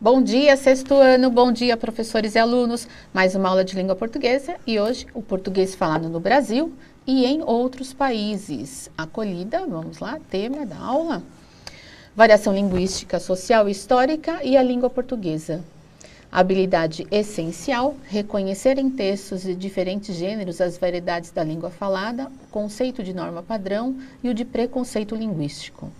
Bom dia, sexto ano, bom dia, professores e alunos. Mais uma aula de língua portuguesa e hoje o português falado no Brasil e em outros países. Acolhida, vamos lá, tema da aula. Variação linguística, social e histórica e a língua portuguesa. Habilidade essencial, reconhecer em textos de diferentes gêneros as variedades da língua falada, conceito de norma padrão e o de preconceito linguístico.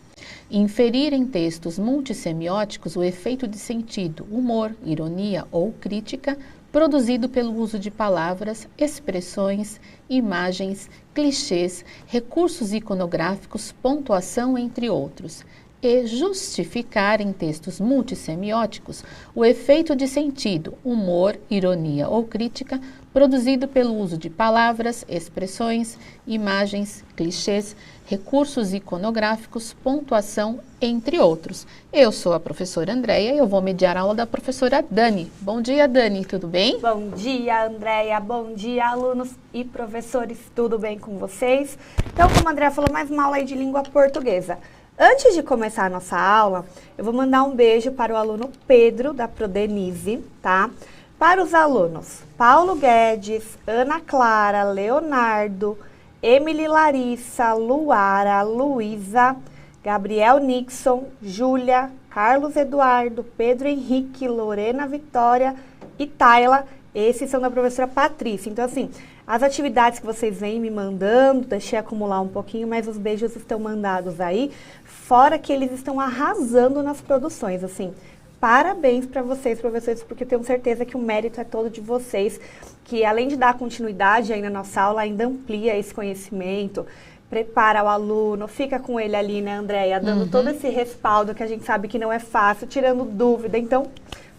Inferir em textos multissemióticos o efeito de sentido, humor, ironia ou crítica produzido pelo uso de palavras, expressões, imagens, clichês, recursos iconográficos, pontuação, entre outros. E justificar em textos multissemióticos o efeito de sentido, humor, ironia ou crítica produzido pelo uso de palavras, expressões, imagens, clichês, recursos iconográficos, pontuação, entre outros. Eu sou a professora Andréia e eu vou mediar a aula da professora Dani. Bom dia, Dani, tudo bem? Bom dia, Andréia. Bom dia, alunos e professores. Tudo bem com vocês? Então, como a Andréia falou, mais uma aula aí de língua portuguesa. Antes de começar a nossa aula, eu vou mandar um beijo para o aluno Pedro, da Prodenise, tá? Para os alunos Paulo Guedes, Ana Clara, Leonardo, Emily Larissa, Luara, Luísa, Gabriel Nixon, Júlia, Carlos Eduardo, Pedro Henrique, Lorena Vitória e Tayla. Esses são da professora Patrícia. Então, assim, as atividades que vocês vêm me mandando, deixei acumular um pouquinho, mas os beijos estão mandados aí, fora que eles estão arrasando nas produções, assim. Parabéns para vocês, professores, porque eu tenho certeza que o mérito é todo de vocês, que além de dar continuidade aí na nossa aula, ainda amplia esse conhecimento, prepara o aluno, fica com ele ali, né, Andréia, dando todo esse respaldo que a gente sabe que não é fácil, tirando dúvida. Então,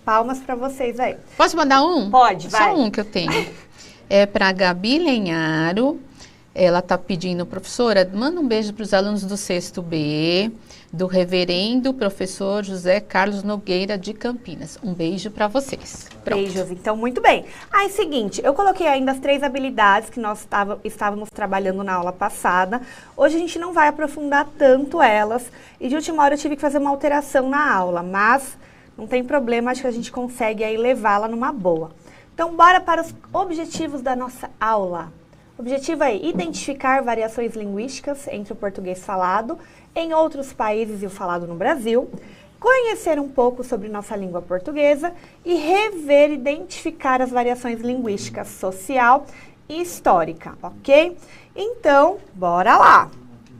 palmas para vocês aí. Posso mandar um? Pode, vai. Só um que eu tenho. É para a Gabi Lenharo. Ela está pedindo, professora, manda um beijo para os alunos do sexto B, do reverendo professor José Carlos Nogueira de Campinas. Um beijo para vocês. Pronto. Beijos, então, muito bem. Aí, seguinte, eu coloquei ainda as 3 habilidades que nós estávamos trabalhando na aula passada. Hoje a gente não vai aprofundar tanto elas. E de última hora eu tive que fazer uma alteração na aula, mas não tem problema, acho que a gente consegue aí levá-la numa boa. Então, bora para os objetivos da nossa aula. O objetivo é identificar variações linguísticas entre o português falado em outros países e o falado no Brasil, conhecer um pouco sobre nossa língua portuguesa e rever e identificar as variações linguísticas social e histórica, ok? Então, bora lá!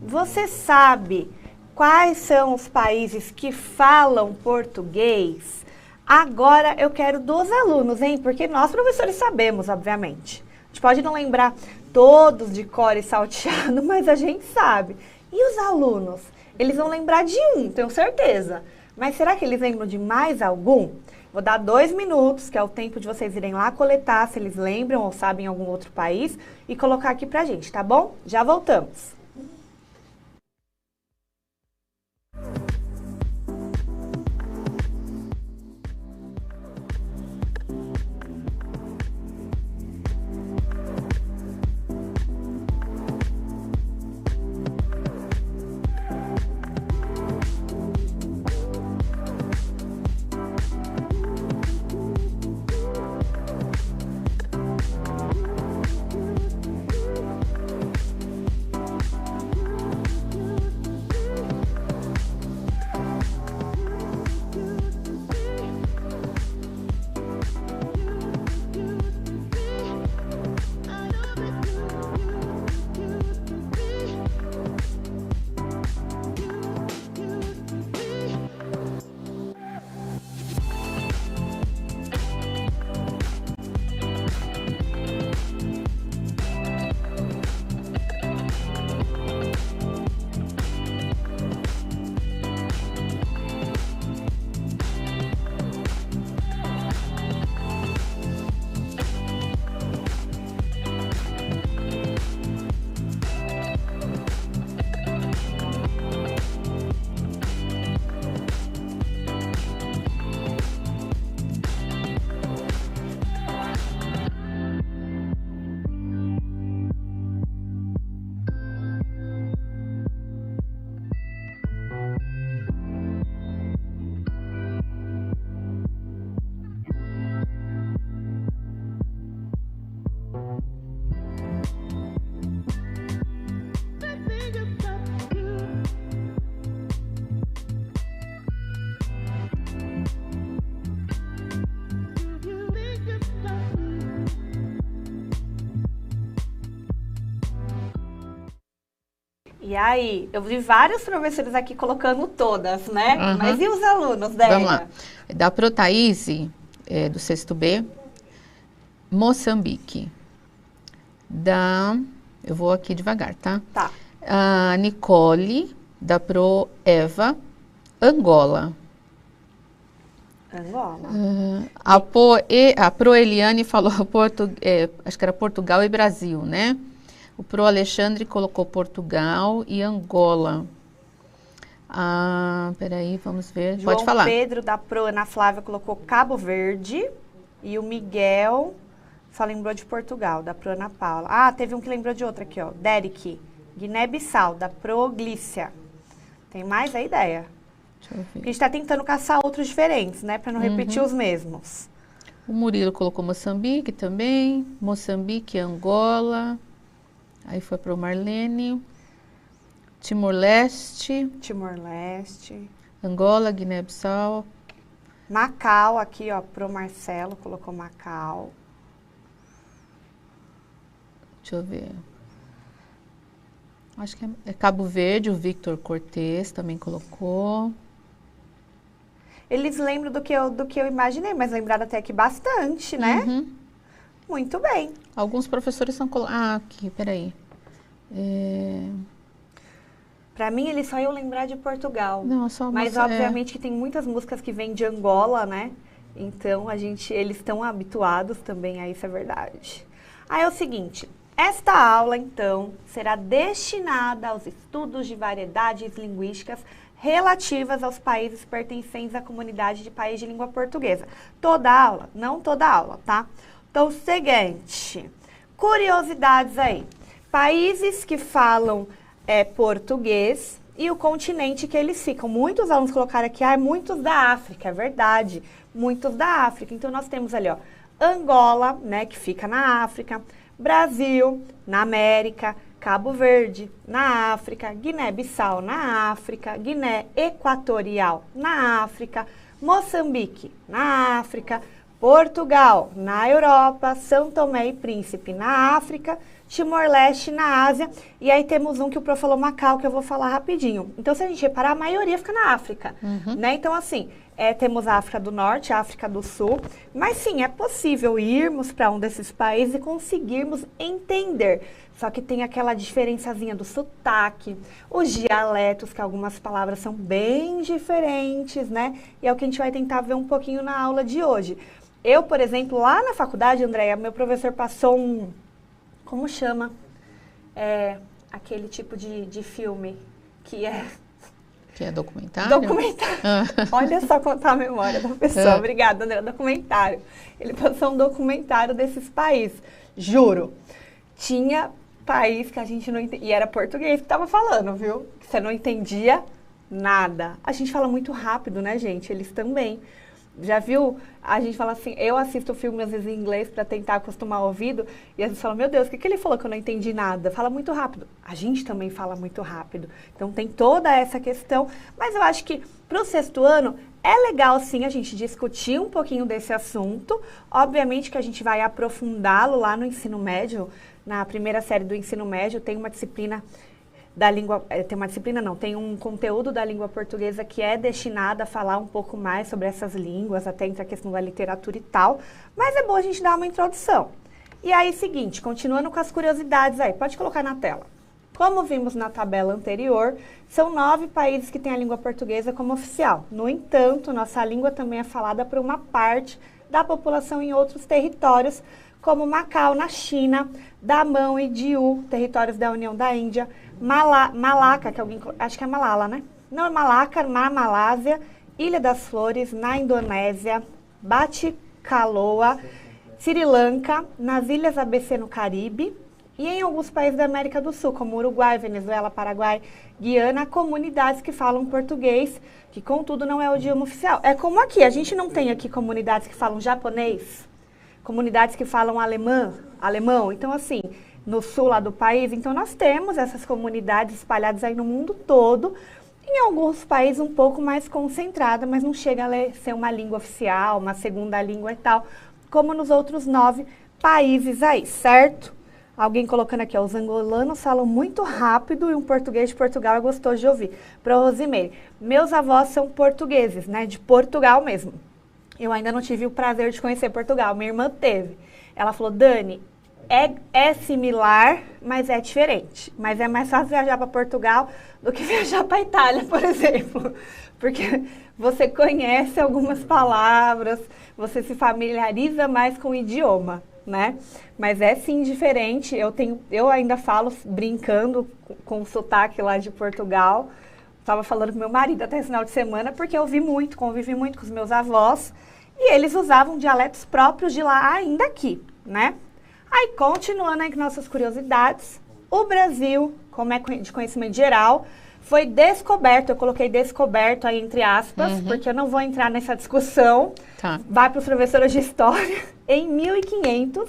Você sabe quais são os países que falam português? Agora eu quero dos alunos, hein? Porque nós, professores, sabemos, obviamente. A gente pode não lembrar todos de cor e salteado, mas a gente sabe. E os alunos? Eles vão lembrar de um, tenho certeza. Mas será que eles lembram de mais algum? Vou dar 2 minutos, que é o tempo de vocês irem lá coletar, se eles lembram ou sabem algum outro país, e colocar aqui pra gente, tá bom? Já voltamos. E aí, eu vi vários professores aqui colocando todas, né? Uhum. Mas e os alunos, Déia? Vamos lá. Da Protaíse, do sexto B, Moçambique. Eu vou aqui devagar, tá? Tá. A Nicole, da Pro Eva, Angola. Angola. A Pro Eliane falou acho que era Portugal e Brasil, né? O Pro Alexandre colocou Portugal e Angola. Peraí, vamos ver. João Pode falar. Pedro, da Pro Ana Flávia, colocou Cabo Verde. E o Miguel só lembrou de Portugal, da Pro Ana Paula. Teve um que lembrou de outra aqui, ó. Derek, Guiné-Bissau, da Pro Glícia. Tem mais a ideia? Deixa eu ver. Porque a gente tá tentando caçar outros diferentes, né? Pra não repetir os mesmos. O Murilo colocou Moçambique também. Moçambique, Angola. Aí foi para o Marlene. Timor-Leste. Timor-Leste. Angola, Guiné-Bissau. Macau, aqui, ó, pro Marcelo, colocou Macau. Deixa eu ver. Acho que é Cabo Verde, o Victor Cortez também colocou. Eles lembram do que eu imaginei, mas lembraram até que bastante, né? Uhum. Muito bem. Alguns professores são colocados. Aqui, peraí. Pra mim, eles só iam lembrar de Portugal. Não, só mas, obviamente, que tem muitas músicas que vêm de Angola, né? Então, eles estão habituados também a isso, é verdade. Aí é o seguinte, esta aula, então, será destinada aos estudos de variedades linguísticas relativas aos países pertencentes à comunidade de país de língua portuguesa. Toda aula? Não toda aula, tá? Então, o seguinte, curiosidades aí. Países que falam português e o continente que eles ficam. Muitos alunos colocaram aqui, muitos da África, é verdade, muitos da África. Então, nós temos ali, ó, Angola, né, que fica na África, Brasil, na América, Cabo Verde, na África, Guiné-Bissau, na África, Guiné Equatorial, na África, Moçambique, na África, Portugal, na Europa, São Tomé e Príncipe, na África, Timor-Leste, na Ásia, e aí temos um que o prof falou Macau, que eu vou falar rapidinho. Então, se a gente reparar, a maioria fica na África, né? Então, assim, temos a África do Norte, a África do Sul, mas sim, é possível irmos para um desses países e conseguirmos entender. Só que tem aquela diferençazinha do sotaque, os dialetos, que algumas palavras são bem diferentes, né? E é o que a gente vai tentar ver um pouquinho na aula de hoje. Eu, por exemplo, lá na faculdade, Andréia, meu professor passou como chama? Aquele tipo de filme que é... Que é documentário? Documentário. Olha só contar a memória da pessoa. Obrigada, André. Documentário. Ele passou um documentário desses países. Juro. Tinha país que a gente não entendia. E era português que estava falando, viu? Que você não entendia nada. A gente fala muito rápido, né, gente? Eles também. Já viu? A gente fala assim, eu assisto filme às vezes em inglês para tentar acostumar o ouvido, e às vezes fala, meu Deus, o que ele falou que eu não entendi nada? Fala muito rápido. A gente também fala muito rápido. Então tem toda essa questão, mas eu acho que para o sexto ano é legal sim a gente discutir um pouquinho desse assunto. Obviamente que a gente vai aprofundá-lo lá no ensino médio, na primeira série do ensino médio, tem uma disciplina da língua, tem um conteúdo da língua portuguesa que é destinado a falar um pouco mais sobre essas línguas, até entre a questão da literatura e tal, mas é bom a gente dar uma introdução. E aí, seguinte, continuando com as curiosidades aí, pode colocar na tela. Como vimos na tabela anterior, são 9 países que têm a língua portuguesa como oficial. No entanto, nossa língua também é falada por uma parte da população em outros territórios, como Macau, na China, Damão e Diu, territórios da União da Índia, Malaca, que alguém, acho que é Malala, né? Não, é Malaca, na Malásia, Ilha das Flores, na Indonésia, Batticaloa, Sri Lanka, nas Ilhas ABC no Caribe e em alguns países da América do Sul, como Uruguai, Venezuela, Paraguai, Guiana, comunidades que falam português, que contudo não é o idioma oficial. É como aqui, a gente não tem aqui comunidades que falam japonês, comunidades que falam alemão, então assim, no sul lá do país, então nós temos essas comunidades espalhadas aí no mundo todo, em alguns países um pouco mais concentrada, mas não chega a ser uma língua oficial, uma segunda língua e tal, como nos outros 9 países aí, certo? Alguém colocando aqui, ó, os angolanos falam muito rápido e um português de Portugal é gostoso de ouvir. Para Rosimeire, meus avós são portugueses, né, de Portugal mesmo. Eu ainda não tive o prazer de conhecer Portugal, minha irmã teve. Ela falou, Dani, é similar, mas é diferente. Mas é mais fácil viajar para Portugal do que viajar para Itália, por exemplo. Porque você conhece algumas palavras, você se familiariza mais com o idioma, né? Mas é sim diferente. Eu ainda falo brincando com o sotaque lá de Portugal. Estava falando com meu marido até esse final de semana, porque eu convivi muito com os meus avós, e eles usavam dialetos próprios de lá ainda aqui, né? Aí, continuando aí com nossas curiosidades, o Brasil, como é de conhecimento geral, foi descoberto, eu coloquei descoberto aí entre aspas, porque eu não vou entrar nessa discussão, vai para os professores de história, em 1500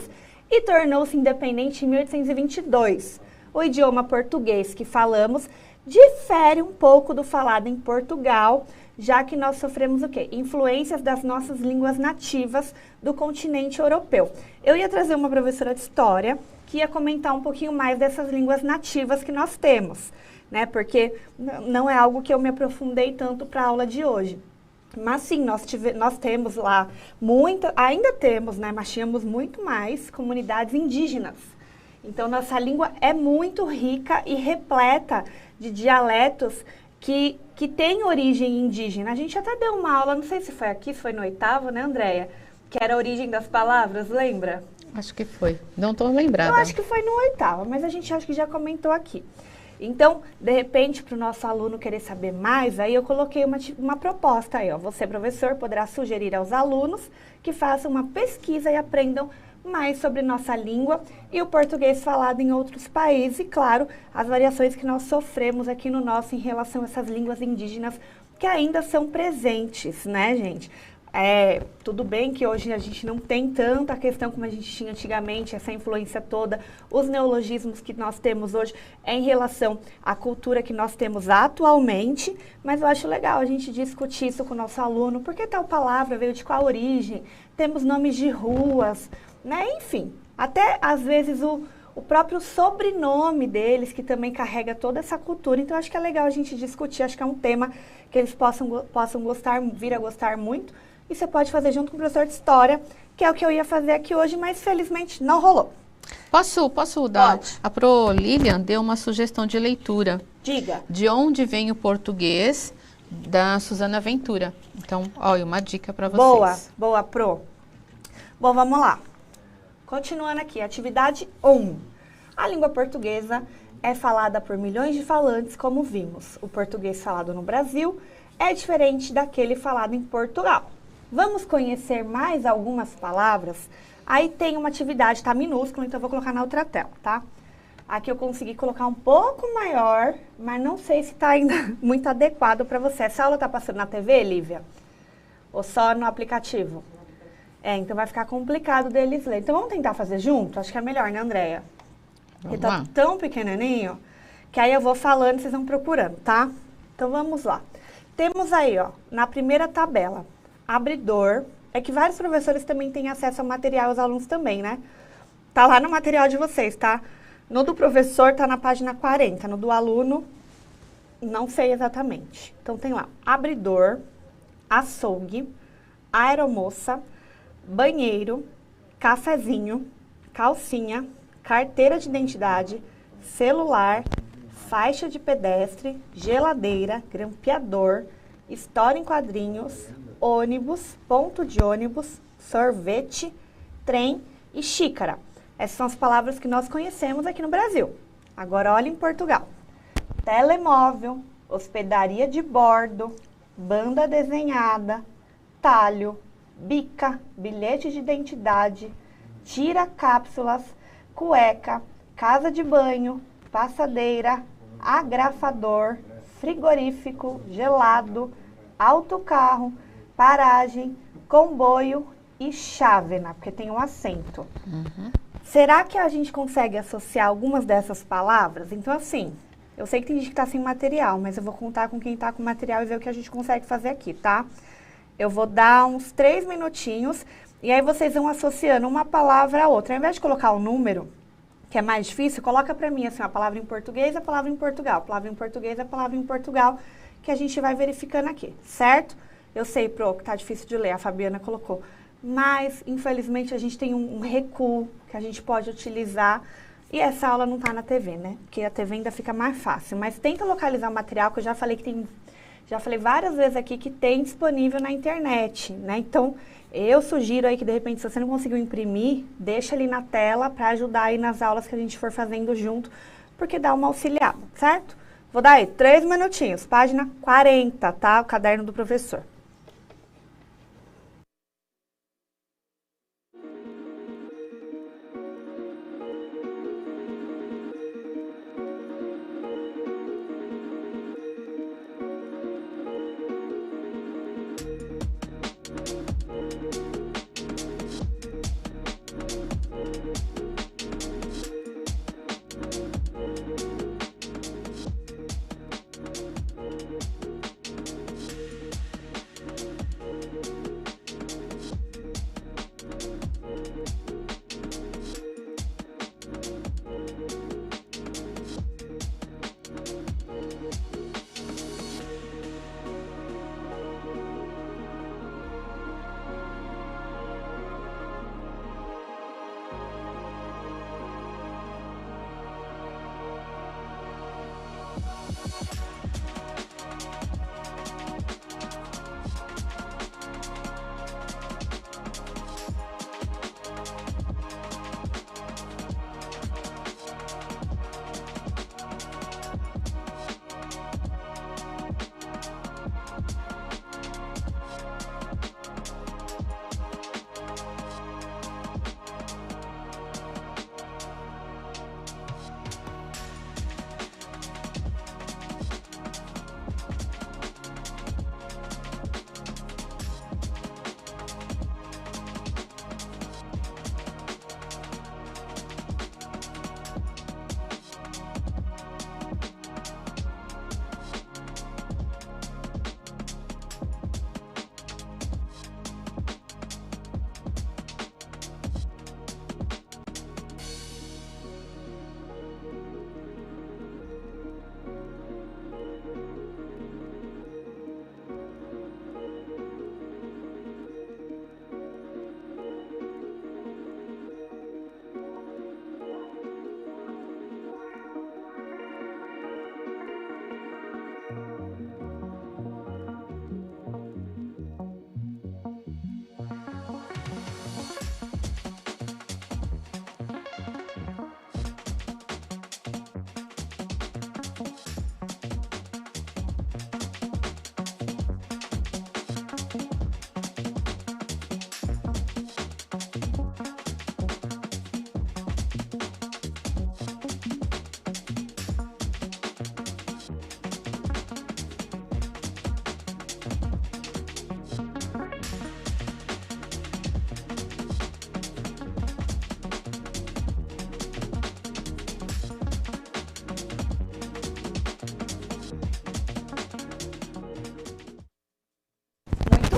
e tornou-se independente em 1822. O idioma português que falamos difere um pouco do falado em Portugal, já que nós sofremos o quê? Influências das nossas línguas nativas do continente europeu. Eu ia trazer uma professora de história que ia comentar um pouquinho mais dessas línguas nativas que nós temos, né? Porque não é algo que eu me aprofundei tanto para a aula de hoje. Mas sim, nós temos lá ainda temos, né? Mas tínhamos muito mais comunidades indígenas. Então, nossa língua é muito rica e repleta de dialetos que tem origem indígena. A gente até deu uma aula, não sei se foi aqui, se foi no 8º, né, Andréia? Que era a origem das palavras, lembra? Acho que foi. Não estou lembrada. Eu acho que foi no 8º, mas a gente acho que já comentou aqui. Então, de repente, para o nosso aluno querer saber mais, aí eu coloquei uma proposta aí, ó. Você, professor, poderá sugerir aos alunos que façam uma pesquisa e aprendam mais sobre nossa língua e o português falado em outros países e, claro, as variações que nós sofremos aqui no nosso em relação a essas línguas indígenas que ainda são presentes, né, gente? Tudo bem que hoje a gente não tem tanta questão como a gente tinha antigamente, essa influência toda, os neologismos que nós temos hoje em relação à cultura que nós temos atualmente, mas eu acho legal a gente discutir isso com o nosso aluno, porque tal palavra veio de qual origem, temos nomes de ruas, né? Enfim, até às vezes o próprio sobrenome deles, que também carrega toda essa cultura. Então, acho que é legal a gente discutir, acho que é um tema que eles possam gostar, vir a gostar muito. E você pode fazer junto com o professor de História, que é o que eu ia fazer aqui hoje, mas felizmente não rolou. Posso dar? Pode. A Pro Lilian deu uma sugestão de leitura. Diga. De onde vem o português, da Suzana Ventura. Então, olha, uma dica para vocês. Boa, Pro. Bom, vamos lá. Continuando aqui, atividade 1. A língua portuguesa é falada por milhões de falantes, como vimos. O português falado no Brasil é diferente daquele falado em Portugal. Vamos conhecer mais algumas palavras? Aí tem uma atividade, tá minúscula, então eu vou colocar na outra tela, tá? Aqui eu consegui colocar um pouco maior, mas não sei se tá ainda muito adequado para você. Essa aula tá passando na TV, Lívia? Ou só no aplicativo? Então vai ficar complicado deles ler. Então vamos tentar fazer junto? Acho que é melhor, né, Andréia? Porque tá tão pequenininho que aí eu vou falando e vocês vão procurando, tá? Então vamos lá. Temos aí, ó, na primeira tabela, abridor. É que vários professores também têm acesso ao material, os alunos também, né? Tá lá no material de vocês, tá? No do professor tá na página 40, no do aluno não sei exatamente. Então tem lá, abridor, açougue, aeromoça, banheiro, cafezinho, calcinha, carteira de identidade, celular, faixa de pedestre, geladeira, grampeador, história em quadrinhos, ônibus, ponto de ônibus, sorvete, trem e xícara. Essas são as palavras que nós conhecemos aqui no Brasil. Agora olha em Portugal. Telemóvel, hospedaria de bordo, banda desenhada, talho, bica, bilhete de identidade, tira-cápsulas, cueca, casa de banho, passadeira, agrafador, frigorífico, gelado, autocarro, paragem, comboio e chávena, porque tem um acento. Será que a gente consegue associar algumas dessas palavras? Então, assim, eu sei que tem gente que está sem material, mas eu vou contar com quem está com material e ver o que a gente consegue fazer aqui, tá? Eu vou dar uns 3 minutinhos e aí vocês vão associando uma palavra a outra. Ao invés de colocar o número, que é mais difícil, coloca para mim assim, a palavra em português, a palavra em Portugal, a palavra em português, a palavra em Portugal, que a gente vai verificando aqui, certo? Eu sei, Pro, que tá difícil de ler, a Fabiana colocou. Mas, infelizmente, a gente tem um recuo que a gente pode utilizar. E essa aula não tá na TV, né? Porque a TV ainda fica mais fácil. Mas tenta localizar o material, que eu já falei que tem... Já falei várias vezes aqui que tem disponível na internet, né? Então, eu sugiro aí que, de repente, se você não conseguiu imprimir, deixa ali na tela para ajudar aí nas aulas que a gente for fazendo junto, porque dá uma auxiliada, certo? Vou dar aí 3 minutinhos, página 40, tá? O caderno do professor.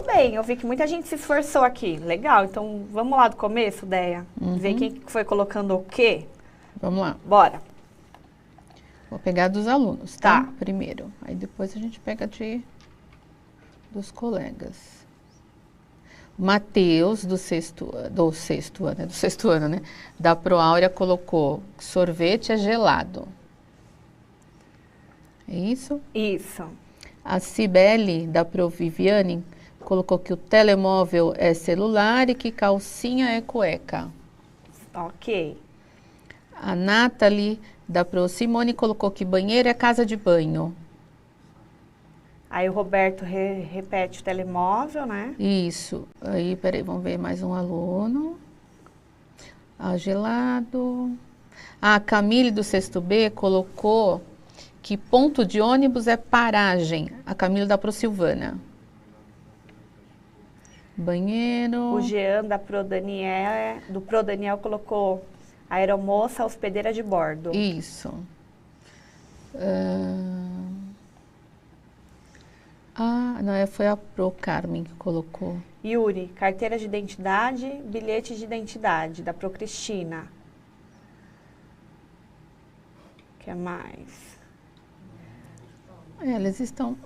Bem, eu vi que muita gente se esforçou aqui. Legal, então vamos lá do começo, Deia? Ver quem foi colocando o quê? Vamos lá. Bora. Vou pegar dos alunos, tá? Tá. Primeiro. Aí depois a gente pega dos colegas. Matheus, do sexto ano, né? Da Proáurea colocou sorvete é gelado. É isso? Isso. A Cibele, da Proviviane, colocou que o telemóvel é celular e que calcinha é cueca. Ok. A Nathalie, da Pro Simone, colocou que banheiro é casa de banho. Aí o Roberto repete o telemóvel, né? Isso. Aí, peraí, vamos ver mais um aluno. Gelado. A Camille, do sexto B, colocou que ponto de ônibus é paragem. A Camille, da Pro Silvana. Banheiro. O Jean do Pro Daniel colocou aeromoça hospedeira de bordo. Isso. Não, foi a Pro Carmen que colocou. Yuri, carteira de identidade, bilhete de identidade, da Pro Cristina. que mais? Eles estão...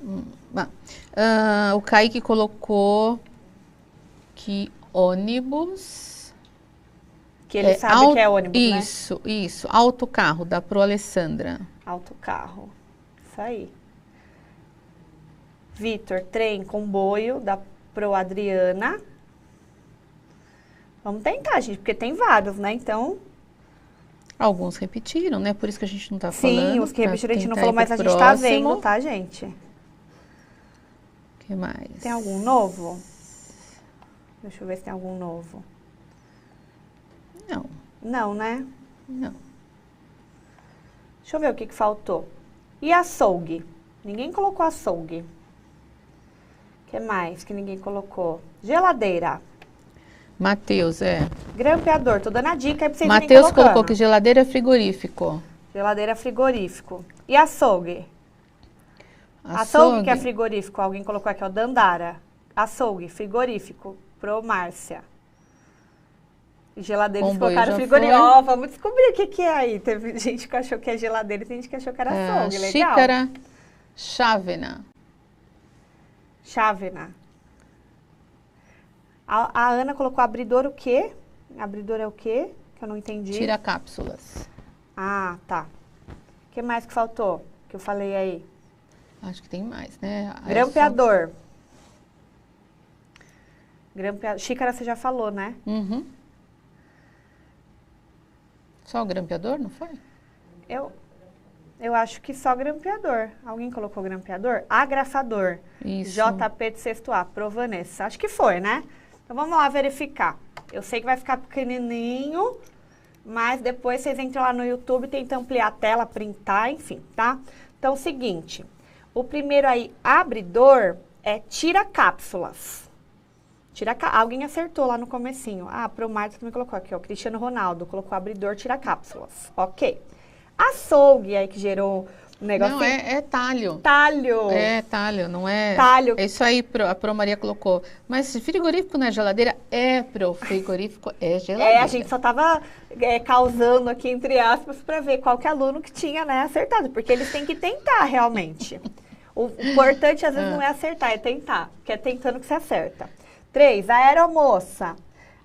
o Kaique colocou que ônibus... Que ele sabe que é ônibus, né? Isso. Autocarro, da Pro Alessandra. Autocarro. Isso aí. Vitor, trem, comboio, da Pro Adriana. Vamos tentar, gente, porque tem vários, né? Então... Alguns repetiram, né? Por isso que a gente não tá falando. Sim, os que repetiram a gente não falou, mas a gente tá vendo, tá, gente? O que mais? Tem algum novo? Deixa eu ver se tem algum novo. Não. Não, né? Não. Deixa eu ver o que faltou. E açougue? Ninguém colocou açougue. O que mais que ninguém colocou? Geladeira. Matheus, Grampeador, tô dando a dica aí pra vocês irem Matheus colocou que geladeira é frigorífico. Geladeira é frigorífico. E açougue? Açougue que é frigorífico. Alguém colocou aqui, ó, Dandara. Açougue, frigorífico. Pro Márcia. E geladeira, eles colocaram frigorífico. Ó, vamos descobrir o que é aí. Teve gente que achou que é geladeira e tem gente que achou que era açougue. Legal. Xícara, chávena. Chávena. A Ana colocou abridor o quê? Abridor é o quê? Que eu não entendi. Tira cápsulas. Ah, tá. O que mais que faltou? Que eu falei aí? Acho que tem mais, né? Grampeador. Grampeador. Xícara você já falou, né? Uhum. Só o grampeador, não foi? Eu acho que só grampeador. Alguém colocou grampeador? Agrafador. Isso. JP de sexto A, pro Vanessa. Acho que foi, né? Então vamos lá verificar. Eu sei que vai ficar pequenininho, mas depois vocês entram lá no YouTube, tentam ampliar a tela, printar, enfim, tá? Então, seguinte. O primeiro aí, abridor, é tira cápsulas. Alguém acertou lá no comecinho. Ah, pro Marcos também colocou aqui, ó. Cristiano Ronaldo colocou abridor, tira cápsulas. Ok. Açougue aí que gerou um negócio. Não, é talho. Talho. É talho, não é... Talho. É isso aí, a Pro Maria colocou. Mas frigorífico não é geladeira? Pro frigorífico é geladeira. A gente só tava causando aqui, entre aspas, para ver qual que é aluno que tinha, né, acertado. Porque eles têm que tentar, realmente. O importante, às vezes, não é acertar, é tentar. Porque é tentando que você acerta. 3, aeromoça.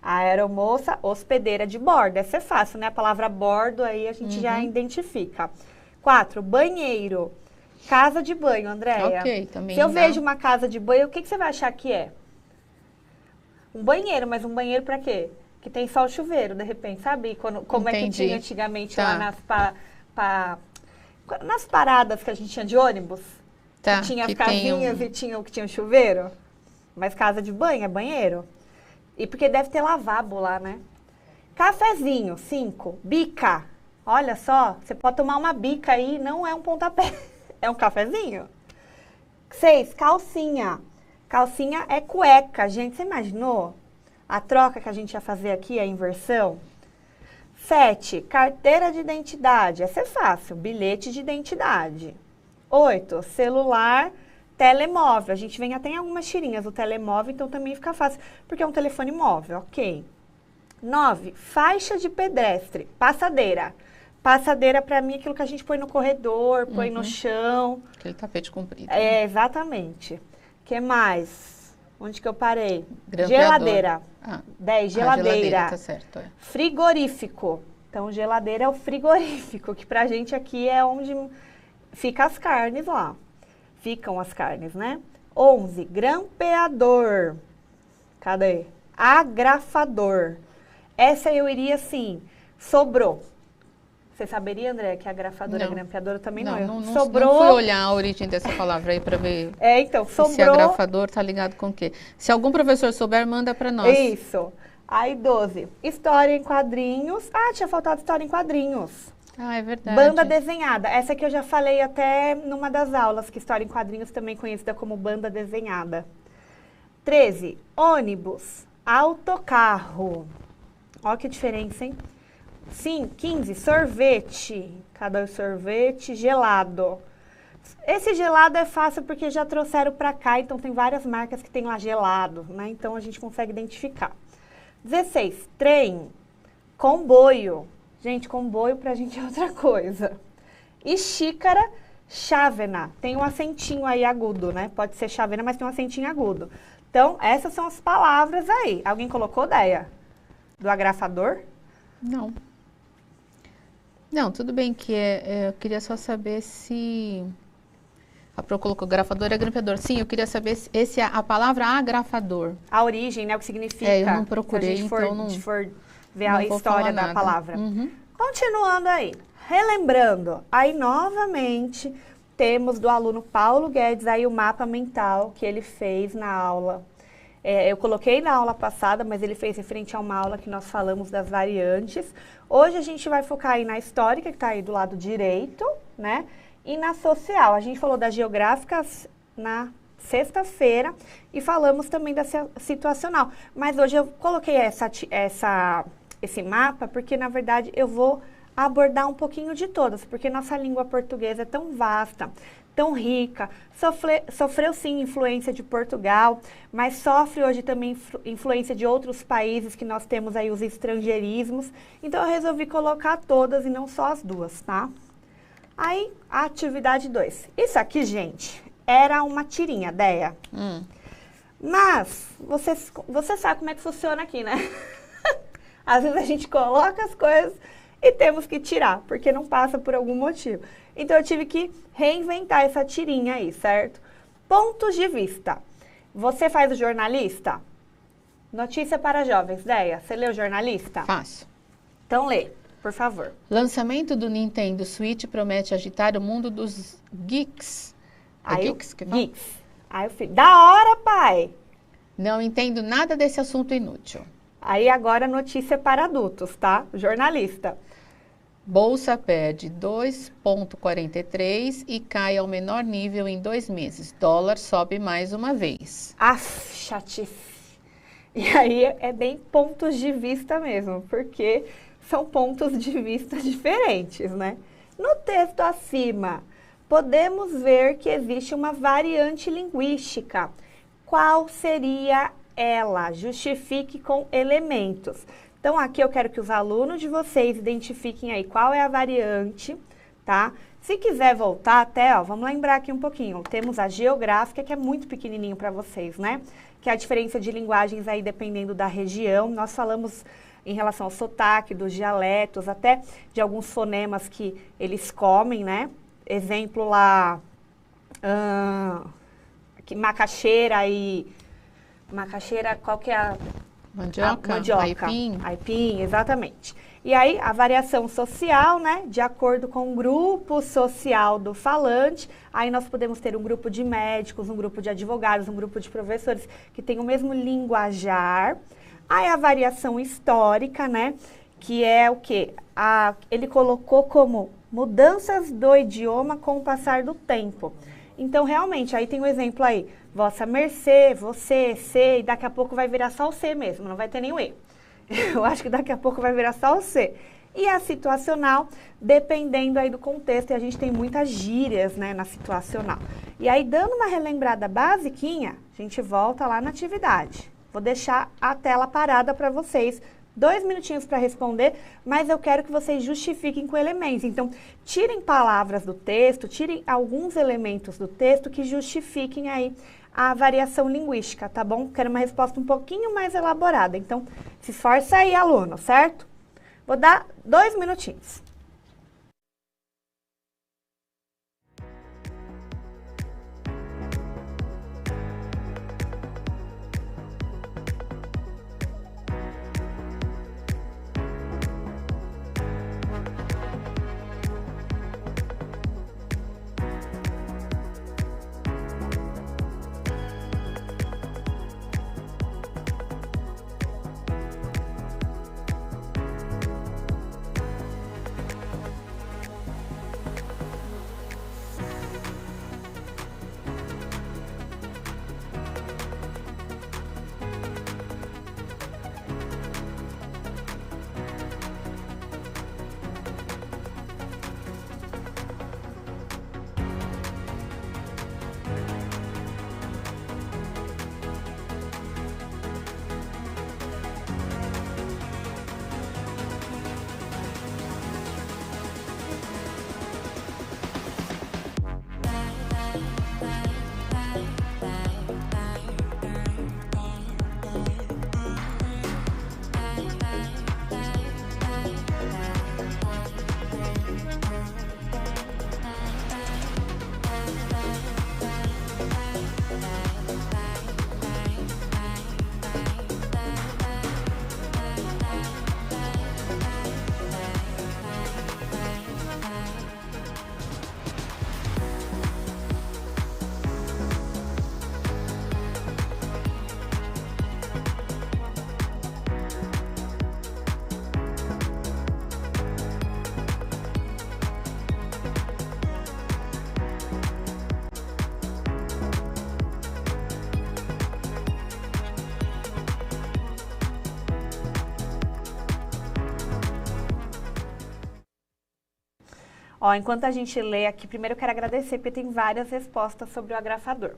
A aeromoça, hospedeira de bordo. Essa é fácil, né? A palavra bordo aí a gente já identifica. 4, banheiro. Casa de banho, Andréia. Ok, também. Se eu vejo uma casa de banho, o que você vai achar que é? Um banheiro, mas um banheiro pra quê? Que tem só o chuveiro, de repente, sabe? Como é que tinha antigamente lá nas paradas que a gente tinha de ônibus? Tá, que tinha as casinhas e tinha o que tinha o chuveiro. Mas casa de banho é banheiro. E porque deve ter lavabo lá, né? Cafezinho, 5. Bica. Olha só, você pode tomar uma bica aí, não é um pontapé. É um cafezinho. 6, calcinha. Calcinha é cueca, gente. Você imaginou a troca que a gente ia fazer aqui, a inversão? 7, carteira de identidade. Essa é fácil, bilhete de identidade. 8, celular, telemóvel. A gente vem até em algumas tirinhas do telemóvel, então também fica fácil, porque é um telefone móvel, ok. 9, faixa de pedestre, passadeira. Passadeira, pra mim, é aquilo que a gente põe no corredor, põe no chão. Aquele tapete comprido. É, exatamente. O que mais? Onde que eu parei? Grampeador. Geladeira. 10, geladeira. Geladeira, tá certo. É. Frigorífico. Então, geladeira é o frigorífico, que pra gente aqui é onde fica as carnes lá. Ficam as carnes, né? 11, grampeador. Cadê? Agrafador. Essa eu iria assim, sobrou. Você saberia, André, que agrafadora é grampeadora? Também não. Sobrou. Não fui olhar a origem dessa palavra aí para ver. Então, sobrou. Se agrafador tá ligado com o quê? Se algum professor souber, manda para nós. Isso. Aí, 12. História em quadrinhos. Ah, tinha faltado história em quadrinhos. Ah, é verdade. Banda desenhada. Essa aqui eu já falei até numa das aulas, que história em quadrinhos também conhecida como banda desenhada. 13. Ônibus. Autocarro. Ó que diferença, hein? Sim, 15, sorvete. Cadê o sorvete? Gelado. Esse gelado é fácil porque já trouxeram para cá, então tem várias marcas que tem lá gelado, né? Então a gente consegue identificar. 16, trem. Comboio. Gente, comboio pra gente é outra coisa. E xícara, chávena. Tem um acentinho aí agudo, né? Pode ser chávena, mas tem um acentinho agudo. Então, essas são as palavras aí. Alguém colocou, Deia? Do agrafador? Não. Não, tudo bem que eu queria só saber se... A Pro colocou grafador e grampeador. Sim, eu queria saber se a palavra agrafador. A origem, né? O que significa. Eu não procurei, se a gente então não... for ver a história da nada. palavra. Uhum. Continuando aí. Relembrando, aí novamente temos do aluno Paulo Guedes aí o mapa mental que ele fez na aula. Eu coloquei na aula passada, mas ele fez referente a uma aula que nós falamos das variantes. Hoje a gente vai focar aí na histórica, que está aí do lado direito, né? E na social. A gente falou das geográficas na sexta-feira e falamos também da situacional. Mas hoje eu coloquei esse mapa porque, na verdade, eu vou abordar um pouquinho de todas, porque nossa língua portuguesa é tão vasta, tão rica, sofreu sim influência de Portugal, mas sofre hoje também influência de outros países que nós temos aí os estrangeirismos, então eu resolvi colocar todas e não só as duas, tá? Aí, a atividade 2. Isso aqui, gente, era uma tirinha, Deia. Mas, você sabe como é que funciona aqui, né? Às vezes a gente coloca as coisas e temos que tirar, porque não passa por algum motivo. Então, eu tive que reinventar essa tirinha aí, certo? Pontos de vista. Você faz o jornalista? Notícia para jovens. Deia, você lê o jornalista? Faço. Então, lê, por favor. Lançamento do Nintendo Switch promete agitar o mundo dos geeks. Geeks que fala? Geeks. Aí eu falei, da hora, pai! Não entendo nada desse assunto inútil. Aí agora notícia para adultos, tá? Jornalista. Bolsa perde 2,43 e cai ao menor nível em 2 meses. Dólar sobe mais uma vez. Chatice. E aí é bem pontos de vista mesmo, porque são pontos de vista diferentes, né? No texto acima, podemos ver que existe uma variante linguística. Qual seria ela? Justifique com elementos. Então, aqui eu quero que os alunos de vocês identifiquem aí qual é a variante, tá? Se quiser voltar até, ó, vamos lembrar aqui um pouquinho. Temos a geográfica, que é muito pequenininho para vocês, né? Que é a diferença de linguagens aí dependendo da região. Nós falamos em relação ao sotaque, dos dialetos, até de alguns fonemas que eles comem, né? Exemplo lá, macaxeira e... Macaxeira, qual que é a... Mandioca, aipim. Aipim, exatamente. E aí, a variação social, né? De acordo com o grupo social do falante, aí nós podemos ter um grupo de médicos, um grupo de advogados, um grupo de professores que tem o mesmo linguajar. Aí a variação histórica, né? Que é o quê? Ele colocou como mudanças do idioma com o passar do tempo. Então, realmente, aí tem um exemplo aí. Vossa mercê, você, C, e daqui a pouco vai virar só o C mesmo, não vai ter nenhum E. Eu acho que daqui a pouco vai virar só o C. E a situacional, dependendo aí do contexto, e a gente tem muitas gírias, né, na situacional. E aí, dando uma relembrada basiquinha, a gente volta lá na atividade. Vou deixar a tela parada para vocês, 2 minutinhos para responder, mas eu quero que vocês justifiquem com elementos. Então, tirem palavras do texto, tirem alguns elementos do texto que justifiquem aí a variação linguística, tá bom? Quero uma resposta um pouquinho mais elaborada. Então, se esforça aí, aluno, certo? Vou dar 2 minutinhos. Ó, enquanto a gente lê aqui, primeiro eu quero agradecer, porque tem várias respostas sobre o agrafador.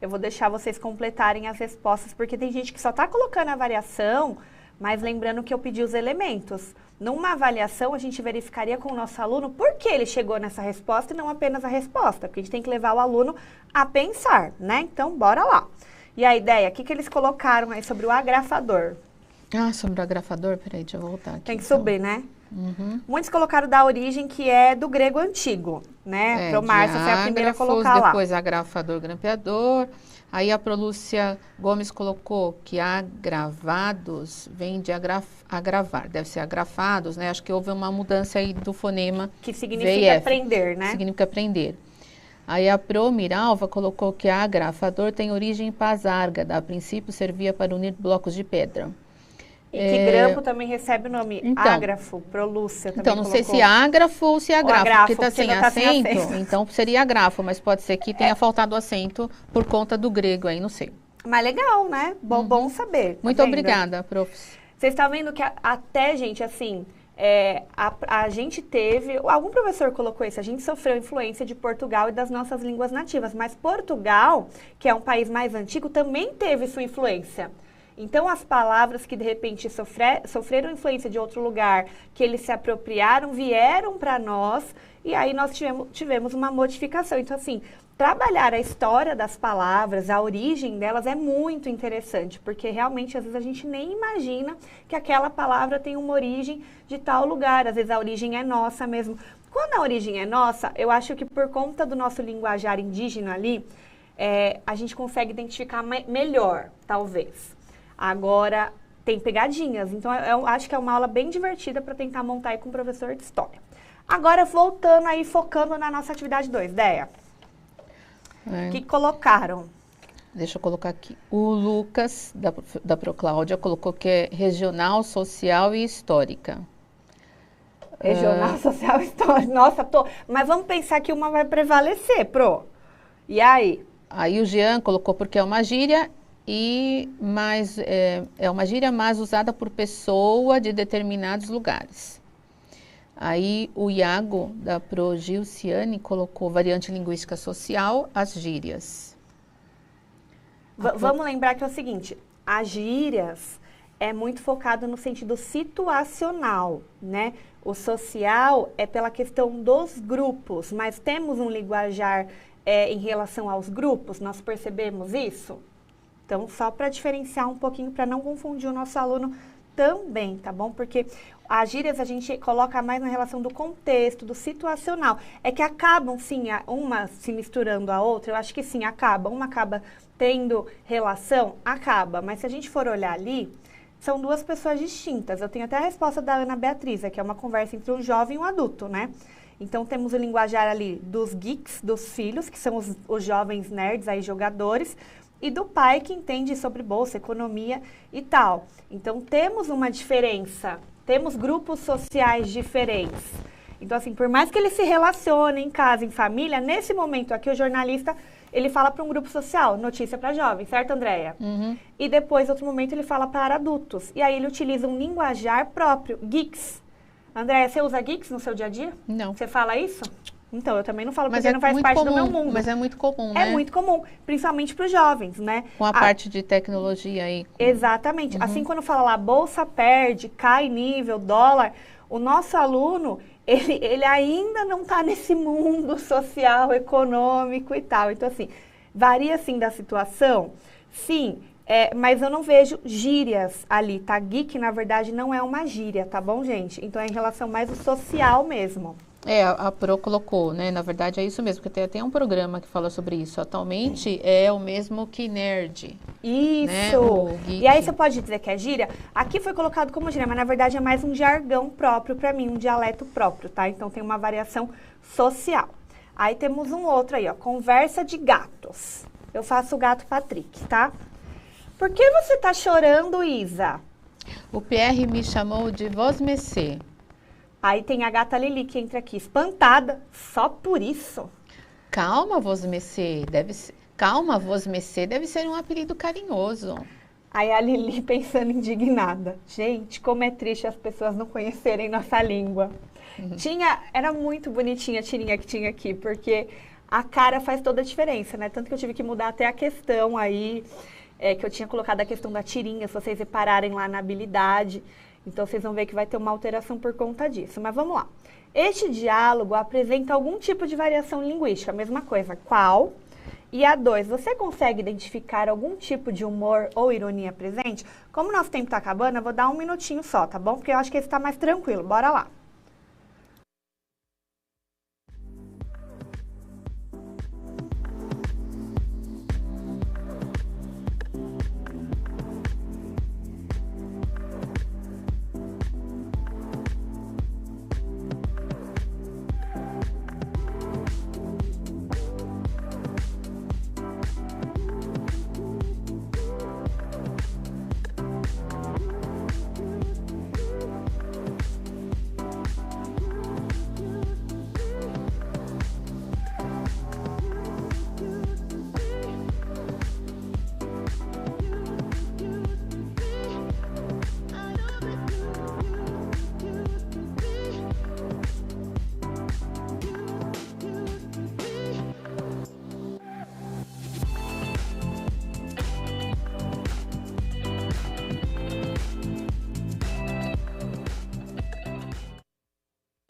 Eu vou deixar vocês completarem as respostas, porque tem gente que só está colocando a variação, mas lembrando que eu pedi os elementos. Numa avaliação, a gente verificaria com o nosso aluno por que ele chegou nessa resposta e não apenas a resposta, porque a gente tem que levar o aluno a pensar, né? Então, bora lá. E a ideia, o que eles colocaram aí sobre o agrafador? Ah, sobre o agrafador? Peraí, deixa eu voltar aqui. Tem que subir, né? Uhum. Muitos colocaram da origem, que é do grego antigo, né? Pro Márcia foi a primeira a colocar lá. Depois agrafador, grampeador. Aí a Prolúcia Gomes colocou que agravados vem de agravar, deve ser agrafados, né? Acho que houve uma mudança aí do fonema. Que significa aprender, né? Significa aprender. Aí a Pro Miralva colocou que agrafador tem origem pasárgada, a princípio servia para unir blocos de pedra. E que grampo também recebe o nome ágrafo, Prolúcia também então, não colocou. sei se ágrafo ou se agrafo, porque está sem tá acento, sem acento, então seria agrafo, mas pode ser que tenha faltado acento por conta do grego aí, não sei. Mas legal, né? Bom saber. Muito obrigada, prof. Vocês estão vendo que até, gente, assim, a gente teve... Algum professor colocou isso, a gente sofreu influência de Portugal e das nossas línguas nativas, mas Portugal, que é um país mais antigo, também teve sua influência. Então, as palavras que, de repente, sofreram influência de outro lugar, que eles se apropriaram, vieram para nós, e aí nós tivemos uma modificação. Então, assim, trabalhar a história das palavras, a origem delas é muito interessante, porque realmente, às vezes, a gente nem imagina que aquela palavra tem uma origem de tal lugar. Às vezes, a origem é nossa mesmo. Quando a origem é nossa, eu acho que por conta do nosso linguajar indígena ali, a gente consegue identificar melhor, talvez. Agora, tem pegadinhas, então eu acho que é uma aula bem divertida para tentar montar aí com o professor de história. Agora, voltando aí, focando na nossa atividade 2, Déia. O que colocaram? Deixa eu colocar aqui. O Lucas, da Procláudia, colocou que é regional, social e histórica. Regional, social e histórica. Nossa, mas vamos pensar que uma vai prevalecer, Pro. E aí? Aí o Jean colocou porque é uma gíria... mas é uma gíria mais usada por pessoa de determinados lugares. Aí o Iago, da Pro Gilciane, colocou variante linguística social, as gírias. Vamos lembrar que é o seguinte, as gírias é muito focado no sentido situacional, né? O social é pela questão dos grupos, mas temos um linguajar em relação aos grupos, nós percebemos isso? Então, só para diferenciar um pouquinho, para não confundir o nosso aluno também, tá bom? Porque as gírias a gente coloca mais na relação do contexto, do situacional. É que acabam, sim, uma se misturando à outra, eu acho que sim, acaba. Uma acaba tendo relação, acaba. Mas se a gente for olhar ali, são duas pessoas distintas. Eu tenho até a resposta da Ana Beatriz, que é uma conversa entre um jovem e um adulto, né? Então, temos o linguajar ali dos geeks, dos filhos, que são os jovens nerds, aí jogadores, e do pai que entende sobre bolsa, economia e tal. Então, temos uma diferença, temos grupos sociais diferentes. Então, assim, por mais que eles se relacionem em casa, em família, nesse momento aqui o jornalista, ele fala para um grupo social, notícia para jovens, certo, Andréia? Uhum. E depois, outro momento, ele fala para adultos. E aí ele utiliza um linguajar próprio, geeks. Andréia, você usa geeks no seu dia a dia? Não. Você fala isso? Então, eu também não falo, mas porque não faz parte comum, do meu mundo. Mas é muito comum, né? É muito comum, principalmente para os jovens, né? Com a parte de tecnologia aí. Exatamente. Assim, quando fala lá, bolsa perde, cai nível, dólar, o nosso aluno, ele ainda não está nesse mundo social, econômico e tal. Então, assim, varia, sim, da situação, sim, mas eu não vejo gírias ali, tá? Geek, na verdade, não é uma gíria, tá bom, gente? Então, é em relação mais ao social mesmo. A Pro colocou, né? Na verdade é isso mesmo, porque tem até um programa que fala sobre isso. Atualmente é o mesmo que nerd. Isso! Né? E aí você pode dizer que é gíria? Aqui foi colocado como gíria, mas na verdade é mais um jargão próprio para mim, um dialeto próprio, tá? Então tem uma variação social. Aí temos um outro aí, ó, conversa de gatos. Eu faço o gato Patrick, tá? Por que você tá chorando, Isa? O Pierre me chamou de vosmecê. Aí tem a gata Lili que entra aqui, espantada, só por isso. Calma, vosmecê, deve ser um apelido carinhoso. Aí a Lili pensando indignada. Gente, como é triste as pessoas não conhecerem nossa língua. Era muito bonitinha a tirinha que tinha aqui, porque a cara faz toda a diferença, né? Tanto que eu tive que mudar até a questão aí, que eu tinha colocado a questão da tirinha, se vocês repararem lá na habilidade. Então, vocês vão ver que vai ter uma alteração por conta disso. Mas vamos lá. Este diálogo apresenta algum tipo de variação linguística. Mesma coisa, qual? E a 2, você consegue identificar algum tipo de humor ou ironia presente? Como o nosso tempo está acabando, eu vou dar um minutinho só, tá bom? Porque eu acho que esse está mais tranquilo. Bora lá.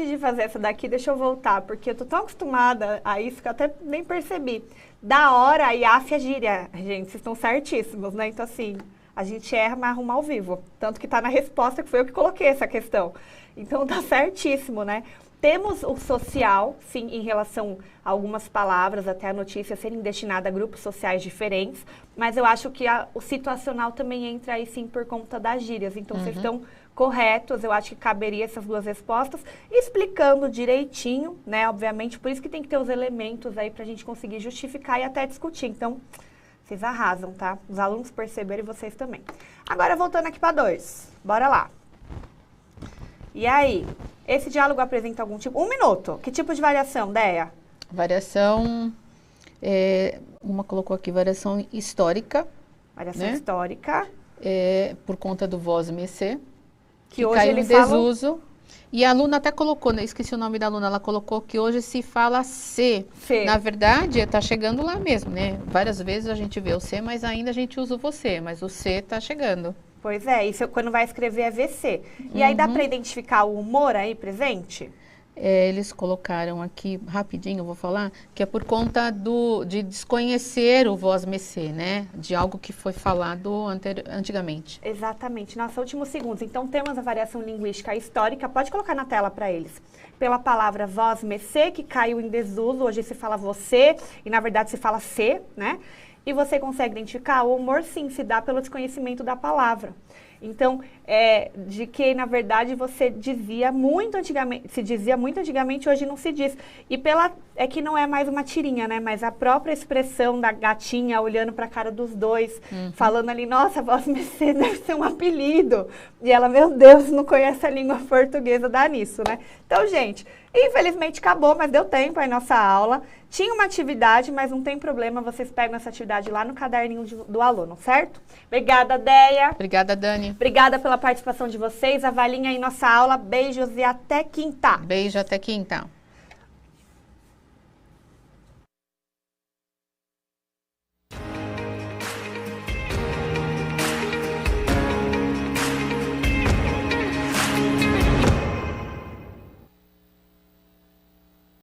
De fazer essa daqui, deixa eu voltar, porque eu tô tão acostumada a isso que eu até nem percebi. Da hora e áfia gíria, gente, vocês estão certíssimos, né? Então, assim, a gente erra, mas arruma ao vivo. Tanto que tá na resposta, que foi eu que coloquei essa questão. Então, tá certíssimo, né? Temos o social, sim, em relação a algumas palavras, até a notícia serem destinadas a grupos sociais diferentes, mas eu acho que o situacional também entra aí, sim, por conta das gírias. Então, vocês estão corretos, eu acho que caberia essas duas respostas, explicando direitinho, né, obviamente, por isso que tem que ter os elementos aí pra gente conseguir justificar e até discutir. Então, vocês arrasam, tá? Os alunos perceberam e vocês também. Agora, voltando aqui para 2, bora lá. E aí, esse diálogo apresenta algum tipo... 1 minuto, que tipo de variação, Deia? Variação, uma colocou aqui, variação histórica. Variação histórica. Por conta do voz-mecê. Que hoje caiu ele em desuso. E a aluna até colocou, né? Esqueci o nome da aluna, ela colocou que hoje se fala C. Na verdade, está chegando lá mesmo, né? Várias vezes a gente vê o C, mas ainda a gente usa o você, mas o C está chegando. Pois é, isso quando vai escrever é VC. E aí dá para identificar o humor aí presente? Eles colocaram aqui, rapidinho eu vou falar, que é por conta de desconhecer o voz-mecê, né? De algo que foi falado antigamente. Exatamente. Nossa, últimos segundos. Então, temos a variação linguística histórica. Pode colocar na tela para eles. Pela palavra voz-mecê, que caiu em desuso. Hoje se fala você e, na verdade, se fala C, né? E você consegue identificar o humor, sim, se dá pelo desconhecimento da palavra. Então, de que, na verdade, se dizia muito antigamente, hoje não se diz. E é que não é mais uma tirinha, né? Mas a própria expressão da gatinha olhando para a cara dos dois, falando ali, nossa, voz-mecê deve ser um apelido. E ela, meu Deus, não conhece a língua portuguesa, dá nisso, né? Então, gente, infelizmente acabou, mas deu tempo aí nossa aula. Tinha uma atividade, mas não tem problema, vocês pegam essa atividade lá no caderninho do aluno, certo? Obrigada, Deia. Obrigada, Dani. Obrigada pela participação de vocês. Avaliem aí nossa aula. Beijos e até quinta. Beijo, até quinta.